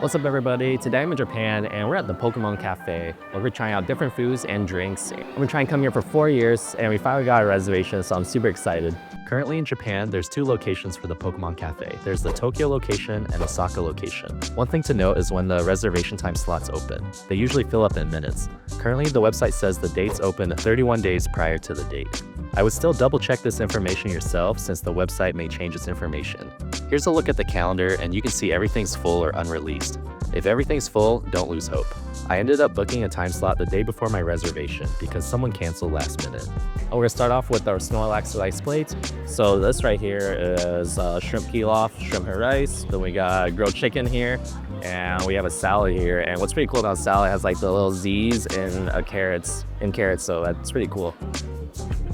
What's up everybody? Today I'm in Japan and we're at the Pokemon Cafe where we're trying out different foods and drinks. I've been trying to come here for 4 years and we finally got a reservation, so I'm super excited. Currently in Japan, there's 2 locations for the Pokemon Cafe. There's the Tokyo location and Osaka location. One thing to note is when the reservation time slots open. They usually fill up in minutes. Currently, the website says the dates open 31 days prior to the date. I would still double check this information yourself since the website may change its information. Here's a look at the calendar and you can see everything's full or unreleased. If everything's full, don't lose hope. I ended up booking a time slot the day before my reservation because someone canceled last minute. We're gonna start off with our Snorlax rice plate. So this right here is shrimp pilaf, shrimp and rice. Then we got grilled chicken here, and we have a salad here. And what's pretty cool about the salad, it has like the little Z's and carrots, so that's pretty cool.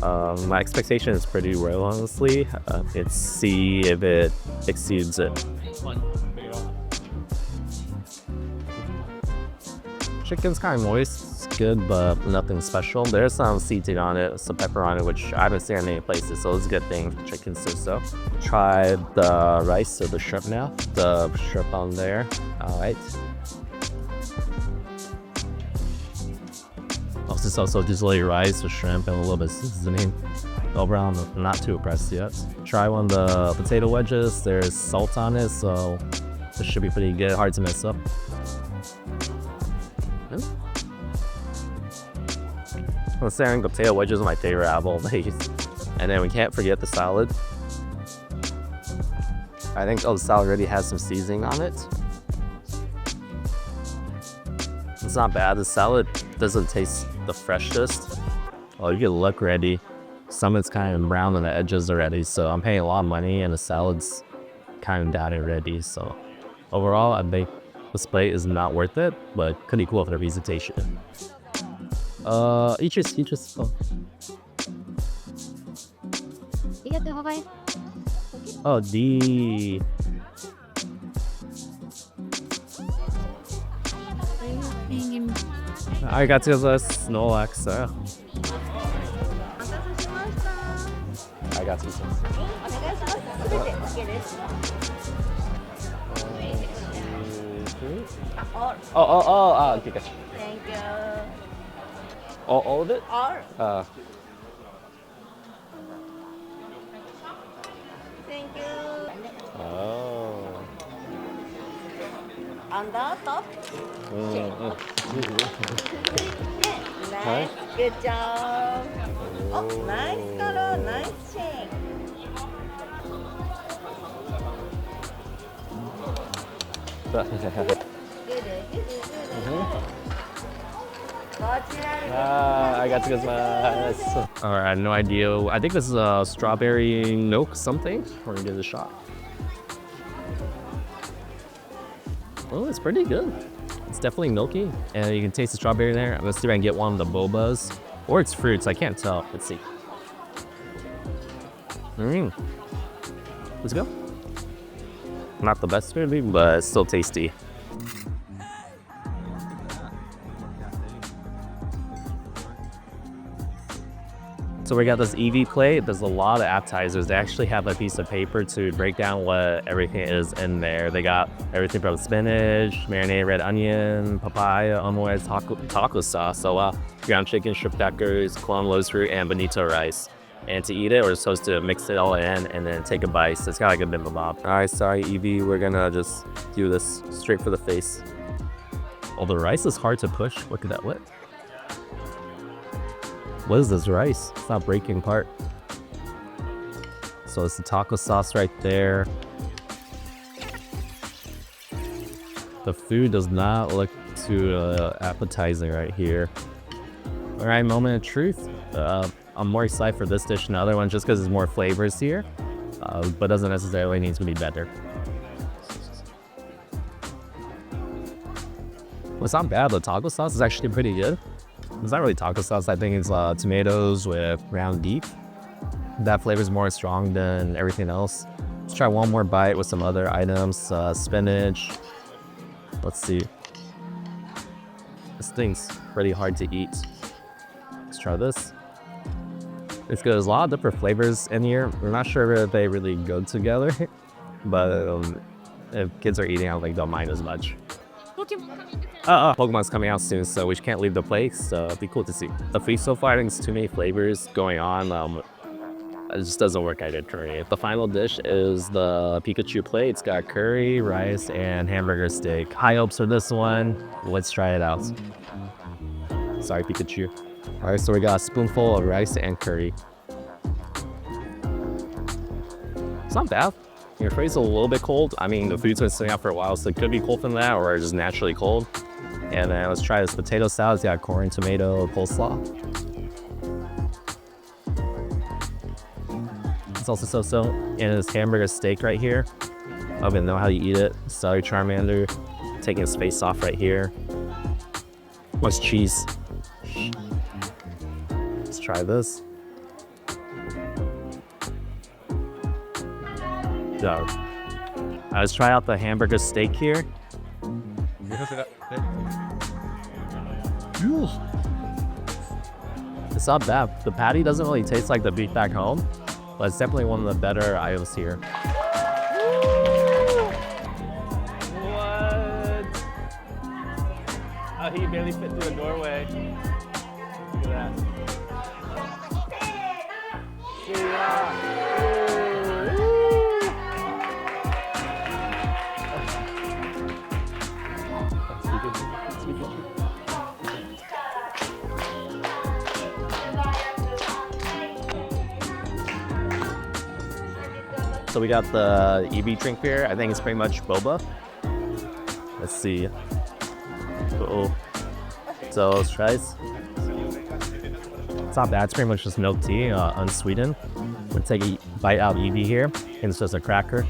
My expectation is pretty low, honestly. Let's see if it exceeds it. Chicken's kind of moist, it's good, but nothing special. There's some seasoning on it, some pepper on it, which I haven't seen in many places, so it's a good thing. Chicken so. Try the rice or the shrimp now. The shrimp on there. All right. This is also just like rice with shrimp and a little bit of seasoning. Overall, I'm not too impressed yet. Try one of the potato wedges. There's salt on it, so this should be pretty good. Hard to mess up. I'm saying potato wedges are my favorite apple. And then we can't forget the salad. I think the salad already has some seasoning on it. It's not bad. The salad doesn't taste the freshest. Oh, you can look ready. Some of it's kind of brown on the edges already, so I'm paying a lot of money and the salad's kind of down already. So overall, I think this plate is not worth it, but could be cool for the presentation. Each. Oh, D. I got to the Snorlax. I got to Pikachu. Thank you. All of it? All. Thank you. Oh. On the top. Huh? Nice. Good job. Oh, nice color. Nice shape. Good. I got to get my. Alright, I had no idea. I think this is a strawberry milk something. We're gonna give it a shot. Oh, it's pretty good. It's definitely milky, and you can taste the strawberry there. I'm gonna see if I can get one of the bobas, or it's fruits. I can't tell. Let's see. Let's go. Not the best smoothie, but it's still tasty. So we got this Eevee plate. There's a lot of appetizers. They actually have a piece of paper to break down what everything is in there. They got everything from spinach, marinated red onion, papaya, unweighted taco sauce. So ground chicken, shrimp crackers, clone lotus fruit, and bonito rice. And to eat it, we're supposed to mix it all in and then take a bite. So it's kind of like a bibimbap. All right, sorry Eevee, we're gonna just do this straight for the face. Oh, the rice is hard to push. Look at that wet. What is this rice? It's not breaking apart. So it's the taco sauce right there. The food does not look too appetizing right here. All right, moment of truth. I'm more excited for this dish than the other one just because there's more flavors here, but doesn't necessarily need to be better. Well, it's not bad. The taco sauce is actually pretty good. It's not really taco sauce. I think it's tomatoes with ground beef. That flavor is more strong than everything else. Let's try one more bite with some other items. Spinach. Let's see. This thing's pretty hard to eat. Let's try this. It's good. There's a lot of different flavors in here. We're not sure if they really go together, but if kids are eating, I don't think they'll mind as much. Pokemon's coming out soon, so we can't leave the place, so it'd be cool to see. The food so far, I think it's too many flavors going on. It just doesn't work out for me. The final dish is the Pikachu plate. It's got curry, rice, and hamburger steak. High hopes for this one. Let's try it out. Sorry, Pikachu. All right, so we got a spoonful of rice and curry. It's not bad. Your face is a little bit cold. I mean, the food's been sitting out for a while, so it could be cold from that or just naturally cold. And then let's try this potato salad. It's got corn, tomato, coleslaw. It's also so-so. And this hamburger steak right here. I don't even know how you eat it. Celery Charmander. Taking his face off right here. What's cheese? Let's try this. So, let's try out the hamburger steak here. It's not bad. The patty doesn't really taste like the beef back home, but it's definitely one of the better items here. What? Oh, he barely fit through a doorway. Look at that. So we got the Eevee drink here. I think it's pretty much boba. Let's see. Uh-oh. So let's try this. It's not bad. It's pretty much just milk tea, unsweetened. We'll take a bite out of Eevee here. And it's just a cracker.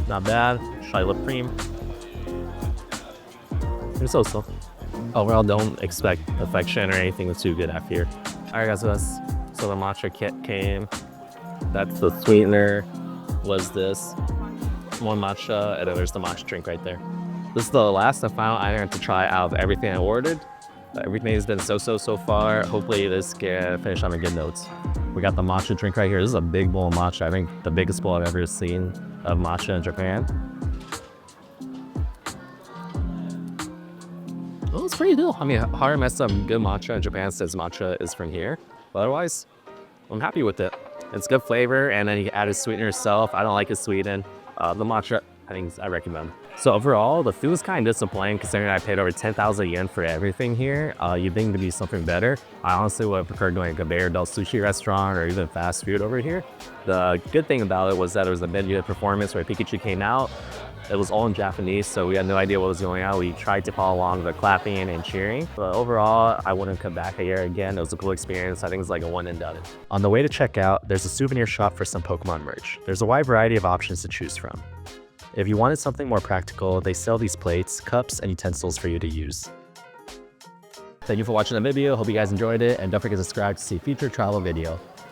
Not bad. Try whipped cream. It's so-so. Overall, don't expect affection or anything that's too good after here. Alright guys, so the matcha kit came. That's the sweetener, was this. One matcha, and then there's the matcha drink right there. This is the last and final item to try out of everything I ordered. Everything has been so far. Hopefully this can finish on a good note. We got the matcha drink right here. This is a big bowl of matcha. I think the biggest bowl I've ever seen of matcha in Japan. Oh, it's pretty cool. I mean, hard to mess up good matcha in Japan since matcha is from here. But otherwise, I'm happy with it. It's good flavor, and then you add a sweetener yourself. I don't like it sweetened. The matcha, I recommend. So overall, the food was kind of disappointing considering I paid over 10,000 yen for everything here. You'd think to be something better. I honestly would have preferred going to a Conveyor Belt sushi restaurant or even fast food over here. The good thing about it was that there was a mid-unit performance where Pikachu came out. It was all in Japanese, so we had no idea what was going on. We tried to follow along the clapping and cheering, but overall, I wouldn't come back here again. It was a cool experience. I think it's like a one and done. On the way to check out, there's a souvenir shop for some Pokemon merch. There's a wide variety of options to choose from. If you wanted something more practical, they sell these plates, cups, and utensils for you to use. Thank you for watching the video. Hope you guys enjoyed it, and don't forget to subscribe to see future travel video.